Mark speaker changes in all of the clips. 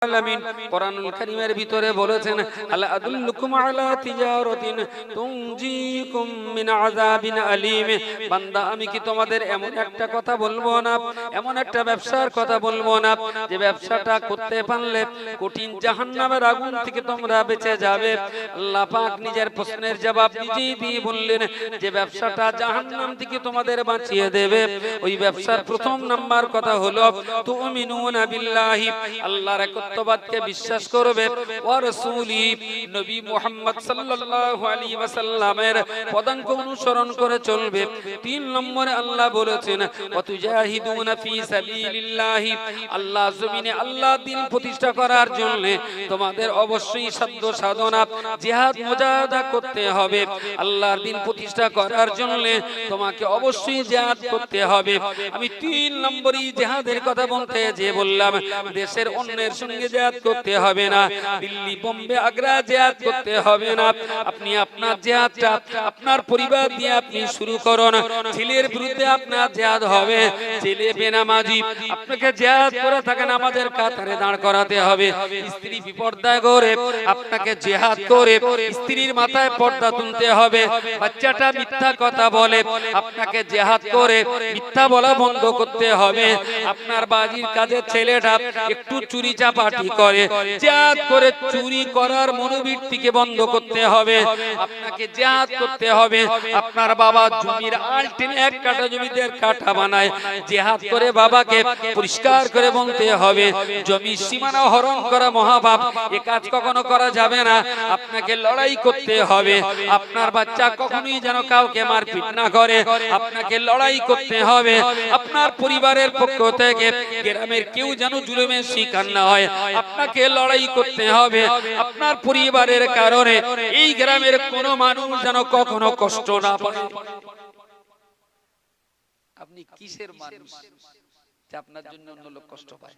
Speaker 1: আলামিন কোরআনুল কারীমের ভিতরে বলেছেন, আলা আদুল্লুকুম আলা তিজারাতিন তুনজিকুম মিন আযাবিন আলীম। বান্দা, আমি কি তোমাদের এমন একটা কথা বলবো না, এমন একটা ব্যবসার কথা বলবো না, যে ব্যবসাটা করতে পারলে কঠিন জাহান্নামের আগুন থেকে তোমরা বেঁচে যাবে। আল্লাহ পাক নিজের প্রশ্নের জবাব নিজেই দিয়ে বললেন, যে ব্যবসাটা জাহান্নাম থেকে তোমাদের বাঁচিয়ে দেবে, ওই ব্যবসার প্রথম নাম্বার কথা হলো তুমিনুনা বিল্লাহি, আল্লাহর একত্ববাদকে বিশ্বাস করবে, ওয়া রাসূলি, নবী মুহাম্মদ সাল্লাল্লাহু আলাইহি ওয়াসাল্লামের পদাঙ্ক অনুসরণ করে চলবে। তিন নম্বরে আল্লাহ বলেছেন, ওয়া তুজাহিদুনা ফি সাবিলিল্লাহি, আল্লাহ জমিনে আল্লাহ দ্বীন প্রতিষ্ঠা করার জন্য তোমাদের অবশ্যই সাধ্য সাধনা জিহাদ মুজাহাদা করতে হবে। আল্লাহর দ্বীন প্রতিষ্ঠা করার জন্য তোমাকে অবশ্যই জিহাদ করতে হবে। আমি তিন নম্বরই জিহাদের কথা বলতে যে বললাম, দেশের অন্যের সঙ্গে জিহাদ করতে হবে না, দিল্লি বোম্বে আগ্রা জিহাদ করতে হবে না। আপনি আপনার জিহাদটা আপনার পরিবার দিয়ে আপনি শুরু করুন। ছেলের বিরুদ্ধে আপনার জিহাদ হবে, ছেলে বেনামাজি, আপনাকে জিহাদ করে থাকে নামাজের কাতারে দাঁড় করাতে হবে। স্ত্রী বিপর্দায় করে আপনাকে জিহাদ করে স্ত্রীর মাথায় পর্দা তুলতে হবে। বাচ্চাটা মিথ্যা কথা বলে, আপনাকে জিহাদ করে মিথ্যা বলা বন্ধ করতে হবে। আপনার বাড়ির কাজের ছেলেটা একটু চুরি চাপাটি করে, জিহাদ করে চুরি করার মনোবৃত্তিকে বন্ধ করতে হবে। আপনাকে জিহাদ করতে হবে। আপনার বাবা জমির আলটিন এক কাঠা জমিতে কাঠা বানায়, জিহাদ করে বাবাকে পরিষ্কার করে বলতে হবে, জমি সীমানা হরণ করা মহাপাপ, এ কাজ কখনো করা যাবে না। আপনাকে লড়াই করতে হবে। আপনার বাচ্চা কখনোই যেন কাউকে মারপিট না করে, আপনাকে লড়াই করতে হবে। আপনার পরিবারের পক্ষ থেকে গ্রামের কেউ যেন জুলুমের শিকার না হয়, আপনাকে লড়াই করতে হবে। আপনার পরিবারের কারণে এই গ্রামের কোন মানুষ যেন কখনো কষ্ট না পায়। আপনি কিসের মানুষ যে আপনার জন্য অন্য লোক কষ্ট পায়?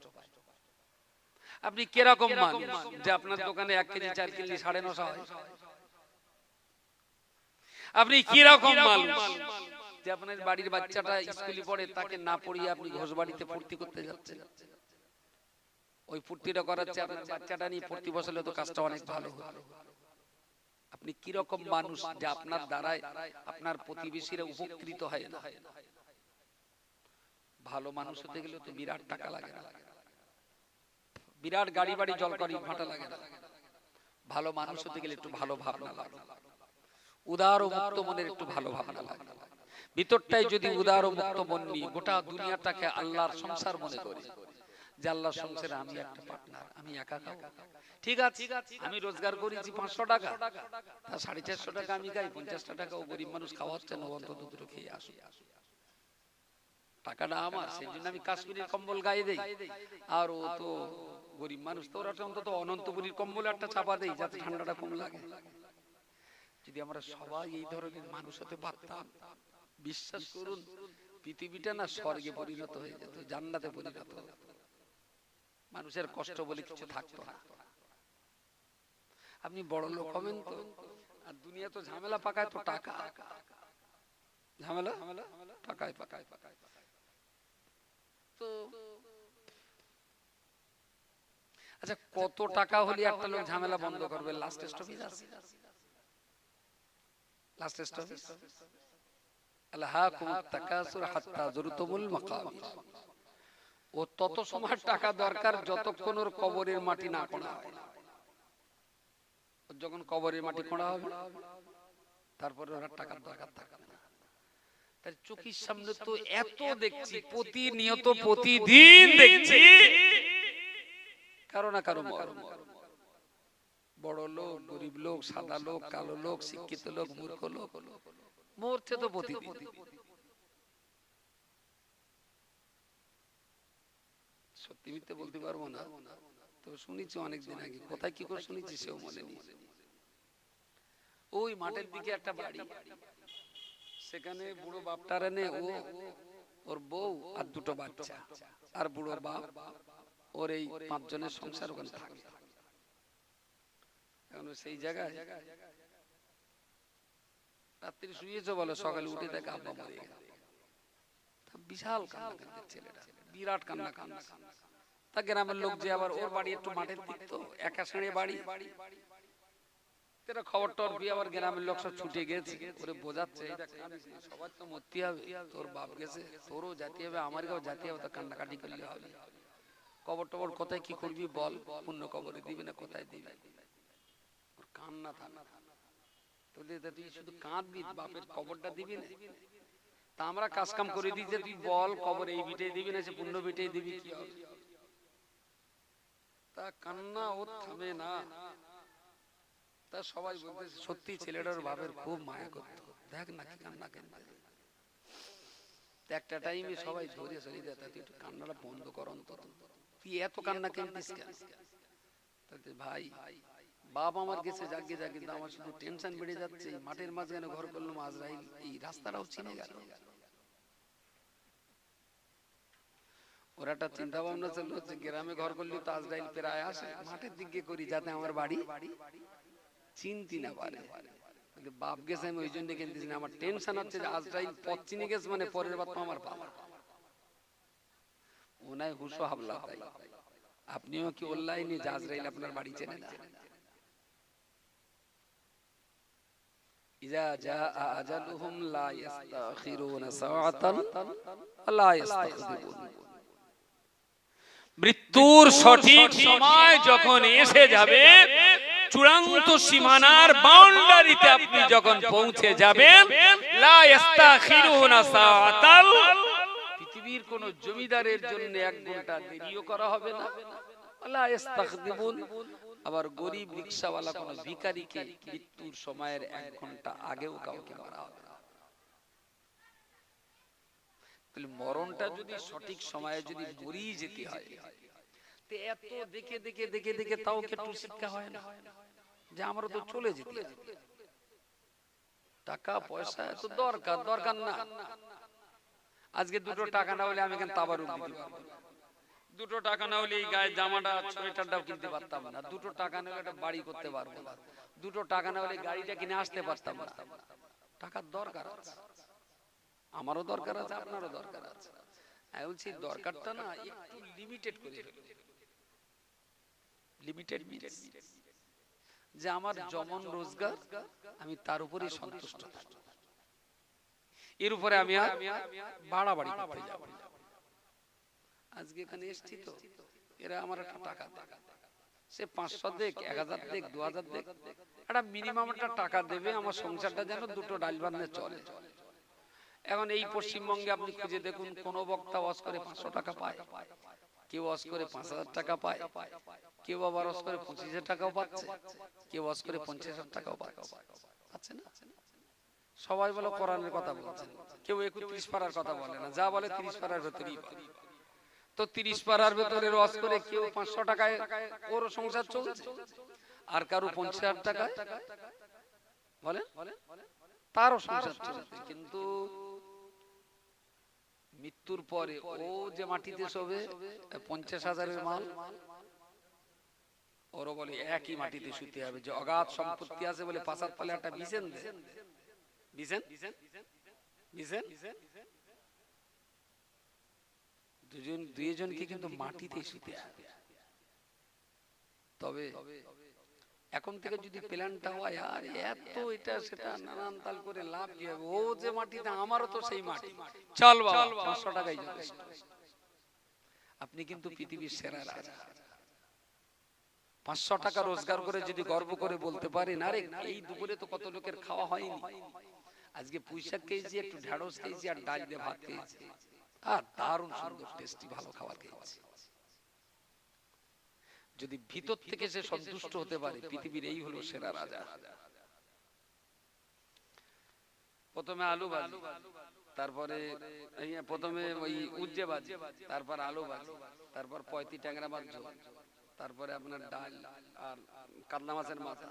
Speaker 1: আপনি কিরকম মানুষ যে আপনার দোকানে 1 কেজি 4 কেজি 9.5 হয়? আপনি কিরকম মানুষ যে আপনার বাড়ির বাচ্চাটা স্কুলে পড়ে, তাকে না পড়িয়ে আপনি ঘোষবাড়িতে ফুর্তি করতে যাচ্ছেন? ওই ফুর্তিটা করাচ্ছে আপনার বাচ্চাটা নিয়ে প্রতি বছরে, তো কাজটা অনেক ভালো হতো। আপনি কিরকম মানুষ যে আপনার দ্বারায় আপনার প্রতিবেশীরা উপকৃত হয় না? ভালো মানুষ হতে গেলে তো বিরাট টাকা লাগে না, বিরাট গাড়ি বাড়ি জলকরি ভাটা লাগে না। ভালো মানুষ হতে গেলে একটু ভালো ভাবনা লাগে, উদার ও মুক্ত মনের একটু ভালো ভাবনা লাগে। ভিতরটাই যদি উদার ও মুক্ত মন নিয়ে গোটা দুনিয়াটাকে আল্লাহর সংসার মনে করে, যে আল্লাহর সংসারে আমি একটা পার্টনার, আমি একা খাবো, ঠিক আছে, আমি রোজগার করেছি 500 টাকা, তা 450 টাকা আমি খাই, 50 টাকা ও গরিব মানুষ খাওয়াচ্ছে না, অন্তত দুটো খেয়ে আসি, টাকাটা আমার, সেই জন্য আমি কাশ্মীরের কম্বল গায়ে দেই। আর ও তো গরিব মানুষ, তো ওরা অন্তত অনন্তপুরীর কম্বল একটা চাপা দেই যাতে ঠান্ডাটা কম লাগে। যদি আমরা সবাই এই ধরনের মানুষ হতে পারতাম, বিশ্বাস করুন পৃথিবীটা না স্বর্গে পরিণত হয়ে যেত, জান্নাতে পরিণত হতো। মানুষের কষ্ট বলে কিছু থাকতো না। আপনি বড় লোক হবেন তো, আর দুনিয়া তো ঝামেলা পাকায়, তো টাকা ঝামেলা পাকায় পাকায় পাকায়। তো আচ্ছা, কত টাকা হলে একটা লোক ঝামেলা বন্ধ করবে? লাস্ট স্টপেজ আছে, লাস্ট স্টপেজ আলহাকুমুত তাকাসুর হাত্তা যুরতুমুল মাকাবির। ও তত সময় টাকা দরকার যতক্ষণ ওর কবরের মাটি না খোঁড়া হয়। যখন কবরের মাটি খোঁড়া হবে, তারপরে ওর টাকার দরকার থাকবে না। তার চোখের সামনে তো এত দেখছি, প্রতিনিয়ত প্রতিদিন দেখছি কারো না কারো মরণ। বড় লোক, গরিব লোক, সাদা লোক, কালো লোক, শিক্ষিত লোক, মূর্খ লোক মরছে তো প্রতিদিন। সত্যি মিথ্যে বলতে পারবো না, তো শুনেছি অনেকদিন আগে, কোথায় কি করে শুনেছি সেও মনে নেই। ওই মাঠের দিকে একটা বাড়ি, সেখানে বুড়ো বাপটার এনে ও, ওর বউ আর দুটো বাচ্চা, আর বুড়ো বাপ, ওর এই 5 জনের সংসার ওখানে থাকে। এখন সেই জায়গায় রাত্রি শুয়েছে, বলে সকালে উঠে দেখে আব্বা মরে গেছে। বিশাল কান্না কাঁদছে ছেলেটা, বিরাট কান্না কাঁদছে। তা গ্রামের লোক যে আবার ওর বাড়ি একটু মাঠের দিক তো একা সাড়ে বাড়ি, খবর টর দিয়ে আবার গ্রামের লোক সব ছুটে গেছে, ওরে বোঝাচ্ছে সবার তো মরতে হবে, তোর বাপ গেছে তোরও জাতি হবে আমারও জাতি হবে, তো কান্নাকাটি করলে হবে। কবর টবর কোথায় কি করবি বল, পূর্ণ কবরে দিবি না কোথায় দিবি? ওর কান্না থানা, তুই শুধু কাঁদবি, বাপের কবরটা দিবি না? তা আমরা কাজ কাম করে দিই যে তুই বল কবর এই বিটে দিবি না সে পূর্ণ বিটে দিবি, কি হবে? তা কান্না ও থামে না। তা সবাই বলতেছে সত্যি ছেলেটার বাপের খুব মায়া করতো, দেখ না কি কান্না কেনতে। একটা টাইমে সবাই ধরে সরি দেয়, তুই একটু কান্নাটা বন্ধ কর অন্তত, তুই এত কান্না কেনতিস কেন? ভাই বাপ আমার গেছে জাগে জাগে, কিন্তু আমার শুধু টেনশন বেড়ে যাচ্ছে, মাঠের মাঝখানে ঘর করলাম আজরাইল, এই রাস্তাটাও চিনে গেল। ওর একটা চিন্তা ভাবনা ছিল যে গ্রামে ঘর করলে তো আজরাইল প্রায় আসে, মাঠের দিকে করি যাতে আমার বাড়ি চিনতি না পারে। বাপ গেছে আমি ওই জন্য কিনতেছি না, আমার টেনশন হচ্ছে যে আজরাইল পথ চিনে গেছে মানে পরের বাপ আমার পাওয়া। ওনায় হুশো হাবলা, তাই আপনিও কি বললাইনি যে আজরাইল আপনার বাড়ি চেনে না? ইজা জাআ আজালুহুম লা ইস্তাখিরুনা সাআতান ওয়া লা ইস্তাকদিমুন। মৃত্যুর সঠিক সময় যখন এসে যাবে, চূড়ান্ত সীমানার বাউন্ডারিতে আপনি যখন পৌঁছে যাবেন, লা ইস্তাখিরুনা সাআতান, পৃথিবীর কোন জমিদারের জন্য 1 ঘন্টা দেরিও করা হবে না, লা ইস্তাকদিমুন, আবার গরিব রিকশাওয়ালা কোন ভিখারিকে মৃত্যুর সময়ের 1 ঘন্টা আগেও কাউকে মারা হবে না। তাহলে মরণটা যদি সঠিক সময়ে যদি মরিয়ে যেতে হয়, তে এত দেখে দেখে দেখে দেখে তাও একটু শিক্ষা হয় না যে আমরা তো চলে যেতে হবে, টাকা পয়সা তো দরকার, দরকার না? আজকে 2 টাকা না হলে আমি কেন তাবারুক দিতে পারবো না? 2 টাকা না হলে এই গায়ে জামাটা সোয়েটারটাও কিনতে পারতাম না, 2 টাকা না হলে একটা বাড়ি করতে পারবো না, 2 টাকা না হলে গাড়িটা কিনে আসতে পারতাম না। টাকার দরকার আছে, আমারও দরকার আছে, আপনারও দরকার আছে। আমি বলছি দরকারটা না একটু লিমিটেড করে ফেলুন, লিমিটেড মিনস, যে আমার যেমন রোজগার আমি তার উপরেই সন্তুষ্ট থাকি, এর উপরে আমি আর বাড়াবাড়ি করতে যাব না। আজকে এখানে এসছি তো এরা আমার একটা টাকা দেয়, সে 500 দেখ, 1000 দেখ, 2000 দেখ, একটা মিনিমাম একটা টাকা দেবে, আমার সংসারটা যেন 2 ডাল ভাত চলে। এখন এই পশ্চিমবঙ্গে আপনি খুঁজে দেখুন, কোন বক্তা ওয়াজ করে 500 টাকা পায়, কেউ ওয়াজ করে 5000 টাকা পায়, কেউ আবার ওয়াজ করে 25000 টাকাও পাচ্ছে, কেউ ওয়াজ করে 50000 টাকাও পাচ্ছে না। সবাই বলে কোরআনের কথা বলছেন, কেউ 31 পারার কথা বলে না, যা বলে 30 পারার ভেতরেই বলে। তো 30 পারার ভেতরে ওয়াজ করে কেউ 500 টাকায় ওর সংসার চলছে, আর কারো 50000 টাকায় বলে তারও সংসার চলছে। কিন্তু মৃত্যুর পরে ও যে মাটিতে শোবে 50,000-এর মাল, ওরও বলে একই মাটিতে শুতে হবে। যে অগাধ সম্পত্তি আছে বলে পাঁচাত পালে একটা বিছেন দেয়, বিছেন দুইজনকে কিন্তু মাটিতে শুতে হবে। তবে এখন থেকে যদি প্ল্যানটা হয় আর এত এটা সেটা নানান তাল করে লাভ কি হবে, ও যে মাটিতে আমারও তো সেই মাটি, চল বাবা 500 টাকাই যথেষ্ট। আপনি কিন্তু পৃথিবীর সেরা রাজা, 500 টাকা রোজগার করে যদি গর্ব করে বলতে পারেন, আরে এই দুপুরে তো কত লোকের খাওয়া হয়নি, আজকে পুঁইশাক খেয়েছি, একটু ঢেঁড়স খেয়েছি, আর ডাল দিয়ে ভাত খেয়েছি, আর দারুণ সুন্দর টেস্টি ভালো খাবার খেয়েছি। যদি ভিতর থেকে সে সন্তুষ্ট হতে পারে, পৃথিবীর এই হলো সেরা রাজা। প্রথমে আলু ভাজি, তারপরে প্রথমে ওই উজ্জে ভাজি, তারপর আলু ভাজি, তারপর 35 ট্যাংরা মাছ ঝোল, তারপরে আপনার ডাল আর কাতলা মাছের মাথা,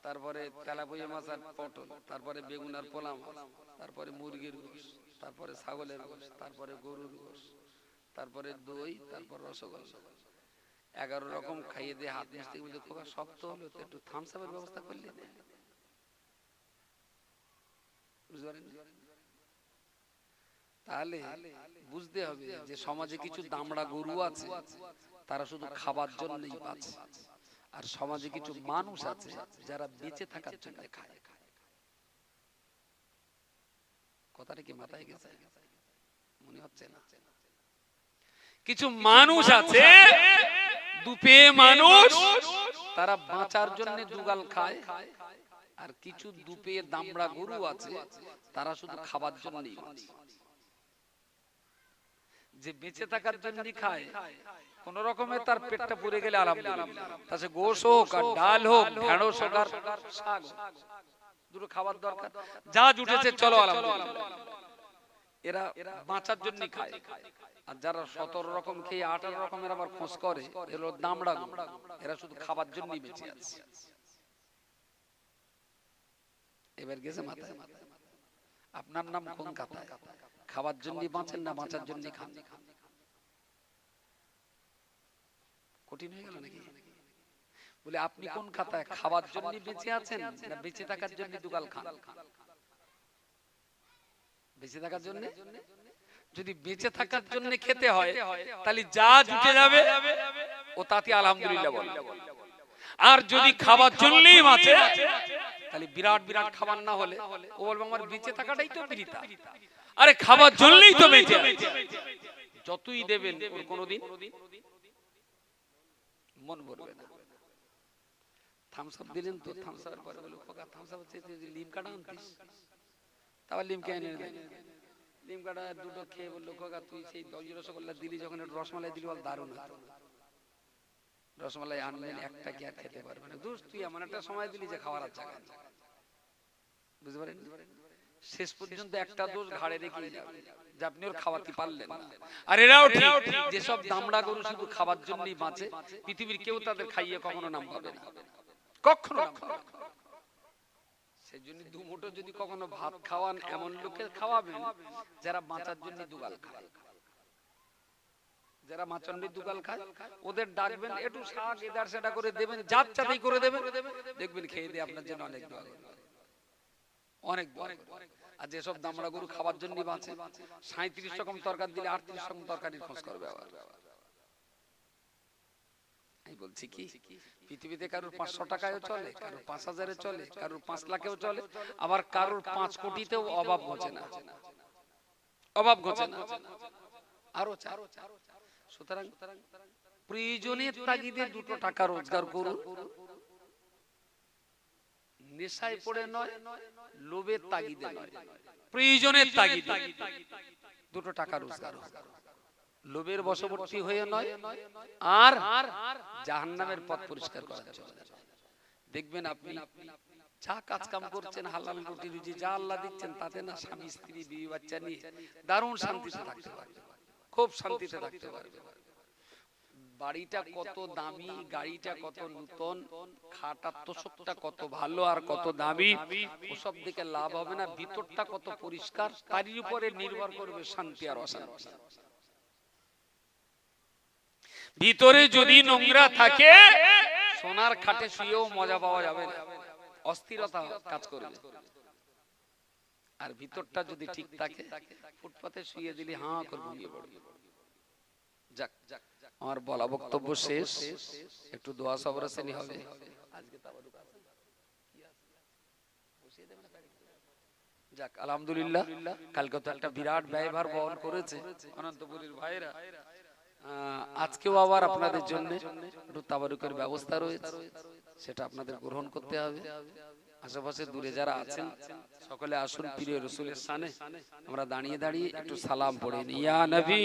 Speaker 1: তারপরে তেলাপিয়া মাছ আর পটল, তারপরে বেগুন আর পোলা মাছ, তারপরে মুরগির গোশ, তারপরে ছাগলের গোশ, তারপরে গরুর গোশ, তারপরে দই, তারপর রসগোল্লা, 11 রকম খাইয়ে দিয়ে হাত মুছতে বলে খোকা শক্ত হলো, তো একটু থামস আপের ব্যবস্থা করলে না? তাহলে বুঝতে হবে যে সমাজে কিছু দামড়া গরু আছে, তারা শুধু খাবার জন্যই বাঁচে। আর সমাজে কিছু মানুষ আছে যারা বেঁচে থাকার জন্য খায়। কথাটা কি মাথায় গেছে? মনে হচ্ছে না? কিছু মানুষ আছে দুপে মানুষ, তারা বাঁচার জন্য দুগাল খায়। আর কিছু দুপে দামড়া গরু আছে, তারা শুধু খাবার জন্যই বাঁচে। যে বেঁচে থাকার জন্যই খায়, কোন রকমে তার পেটটা পুরে গেলে আলহামদুলিল্লাহ, তাতে গোশ হোক আর ডাল হোক, ঢেঁড়স হোক আর শাক হোক, দুটো খাবার দরকার, যা জুটেছে চলো আলহামদুলিল্লাহ। এরা বাঁচার জন্য খায়। আর যারা 17 রকম খেয়ে 18 রকমের আবার খোঁজ করে, এরা দামড়া, এরা শুধু খাবার জন্যই বেঁচে আছে। এবার গেছে মাথায়? আপনার নাম কোন খাতায়? খাবার জন্যই বাঁচেন না বাঁচার জন্য খান? কঠিন হয়ে গেল নাকি? বলে আপনি কোন খাতায়? খাবার জন্য বেঁচে আছেন না বেঁচে থাকার জন্য দুগাল খান? বেঁচে থাকার জন্য। যদি বেঁচে থাকার জন্য খেতে হয়, তাহলে যা জুটে যাবে ও তাতে আলহামদুলিল্লাহ বলে। আর যদি খাবার জন্যই বাঁচে, তাহলে বিরাট বিরাট খাবার না হলে ও বলবে আমার বেঁচে থাকাটাই তো বৃথা। আরে খাবার জন্যই তো বেঁচে, যতই দেবেন ওর কোনোদিন মন ভরবে না। থামস আপ দিলেন তো, থামস আপের পরে বলে খোকা থামস আপ হচ্ছে লিমকাটা আনতিস, তারপর লিমকা এনে দেন। লিমকাটা দুটো খেয়ে বললো খোকা তুই সেই দই রসগোল্লা দিলি যখন একটু রসমালাই দিলি, বল দারুণ হতো। রসমালাই আনলেন, একটা কি আর খেতে পারবে না। দোস্ত তুই এমন একটা সময় দিলি যে খাওয়ার আর জায়গা নেই। বুঝতে পারেন? শেষ পর্যন্ত একটা দোষ ঘাড়ে রেখে যাবে যে আপনি ওর খাওয়াতে পারলেন না। আর এরাও ঠিক, যেসব দামড়া গরু শুধু খাবার জন্যই বাঁচে, পৃথিবীর কেউ তাদের খাইয়ে কখনো নাম পাবে না, কখনো। সেই জন্য দুমুঠো যদি কখনো ভাত খাওয়ান, এমন লোকের খাওয়াবেন যারা বাঁচার জন্য দুগাল খায়। যারা মাচন্ডি দুগাল খায় ওদের ডাকবেন, একটু শাক এদার সেটা করে দেবেন, জাত চাতাই করে দেবেন, দেখবেন খেয়ে দিয়ে আপনার জন্য অনেক দোয়া করবে, অনেক দোয়া করবে। আর যেসব দামড়া গরু খাবার জন্য বাঁচে, 37 রকম তরকারি দিলে 38 রকম তরকারির খোঁজ করবে। আবার আমি বলছি কি, পৃথিবীতে কারোর 500 টাকায়ও চলে, কারোর 5000-এ চলে, কারোর 5 লাখেও চলে, আবার কারোর 5 কোটিতেও অভাব ঘটে না, অভাব ঘটে না, আরো চাই। সুতরাং প্রয়োজনের তাগিদে দুটো টাকা রোজগার করুন, নেশায় পড়ে নয়, লোভের তাগিদে নয়, প্রয়োজনের তাগিদে দুটো টাকা রোজগার করুন। লোভের বশবর্তী হয়ে নয়, আর জাহান্নামের পথ পরিষ্কার করার জন্য। দেখবেন আপনি যা কাজ কাম করছেন, হালাল রুটি রুজি যা আল্লাহ দিচ্ছেন, তাতে না স্বামী স্ত্রী বিবি বাচ্চা নিয়ে দারুণ শান্তিতে থাকতে পারবে, খুব শান্তিতে থাকতে পারবে। বাড়িটা কত দামি, গাড়িটা কত নতুন, খাটার তোষকটা কত ভালো আর কত দামি, ওসব দিকে লাভ হবে না। ভিতরটা কত পরিষ্কার, তারই উপরে নির্ভর করবে শান্তি আর অশান্তি। ভিতরে যদি নোংরা থাকে, সোনার খাটে শুয়েও মজা পাওয়া যাবে না, অস্থিরতা কাজ করবে। আর ভিতরটা যদি ঠিক থাকে, ফুটপাতে শুয়ে দিলে হাঁ করে ঘুমিয়ে পড়বে। যাক, আমার বলা বক্তব্য শেষ, একটু দোয়া সবরাসেনি হবে। আজকে তাবারুক আছে, বসিয়ে দেবেন। যাক আলহামদুলিল্লাহ, কালকে তো একটা বিরাট ব্যয়ভার বহন করেছে অনন্তপুরীর ভাইরা। আজকেও আবার আপনাদের জন্য একটু তাবারুকের ব্যবস্থা রয়েছে, সেটা আপনাদের গ্রহণ করতে হবে। আশেপাশে দূরে যারা আছেন সকলে আসুন, প্রিয় রাসূলের শানে আমরা দাঁড়িয়ে দাঁড়িয়ে একটু সালাম পড়ে নিই। ইয়া নবী।